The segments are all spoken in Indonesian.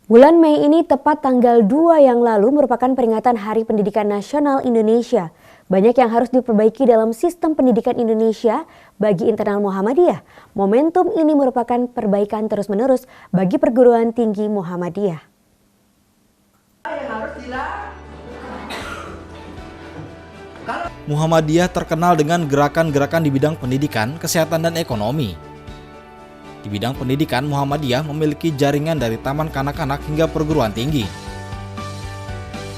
Bulan Mei ini tepat tanggal 2 yang lalu merupakan peringatan Hari Pendidikan Nasional Indonesia. Banyak yang harus diperbaiki dalam sistem pendidikan Indonesia bagi internal Muhammadiyah. Momentum ini merupakan perbaikan terus-menerus bagi perguruan tinggi Muhammadiyah. Muhammadiyah terkenal dengan gerakan-gerakan di bidang pendidikan, kesehatan, dan ekonomi. Di bidang pendidikan, Muhammadiyah memiliki jaringan dari taman kanak-kanak hingga perguruan tinggi.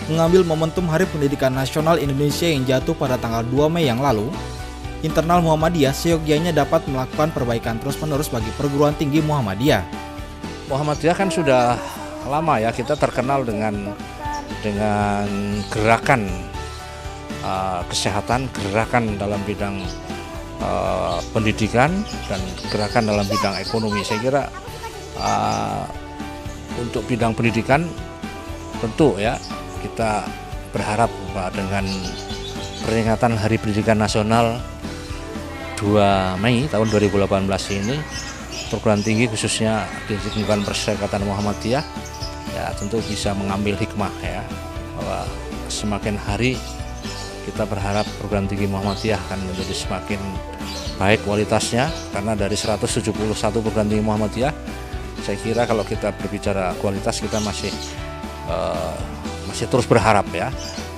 Mengambil momentum Hari Pendidikan Nasional Indonesia yang jatuh pada tanggal 2 Mei yang lalu, internal Muhammadiyah seyogyanya dapat melakukan perbaikan terus-menerus bagi perguruan tinggi Muhammadiyah. Muhammadiyah kan sudah lama ya kita terkenal dengan gerakan kesehatan, gerakan dalam bidang pendidikan, dan gerakan dalam bidang ekonomi. Saya kira untuk bidang pendidikan tentu ya kita berharap bahwa dengan peringatan Hari Pendidikan Nasional 2 Mei tahun 2018 ini, perguruan tinggi khususnya di lingkungan Perserikatan Muhammadiyah ya tentu bisa mengambil hikmah ya, bahwa semakin hari kita berharap perguruan tinggi Muhammadiyah akan menjadi semakin baik kualitasnya, karena dari 171 perguruan tinggi Muhammadiyah, saya kira kalau kita berbicara kualitas kita masih terus berharap ya,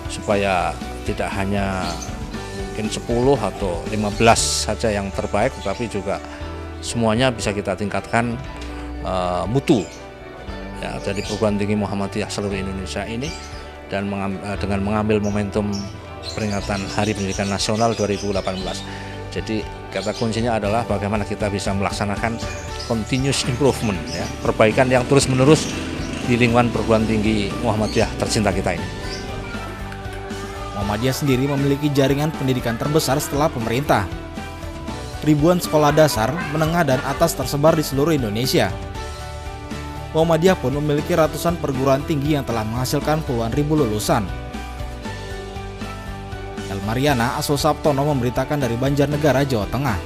supaya tidak hanya mungkin 10 atau 15 saja yang terbaik, tetapi juga semuanya bisa kita tingkatkan mutu ya dari perguruan tinggi Muhammadiyah seluruh Indonesia ini, dan dengan mengambil momentum peringatan Hari Pendidikan Nasional 2018. Jadi kata kuncinya adalah bagaimana kita bisa melaksanakan continuous improvement ya, perbaikan yang terus-menerus di lingkungan perguruan tinggi Muhammadiyah tercinta kita ini. Muhammadiyah sendiri memiliki jaringan pendidikan terbesar setelah pemerintah. Ribuan sekolah dasar, menengah, dan atas tersebar di seluruh Indonesia. Muhammadiyah pun memiliki ratusan perguruan tinggi yang telah menghasilkan puluhan ribu lulusan. Elmariana Aso Saptono memberitakan dari Banjarnegara, Jawa Tengah.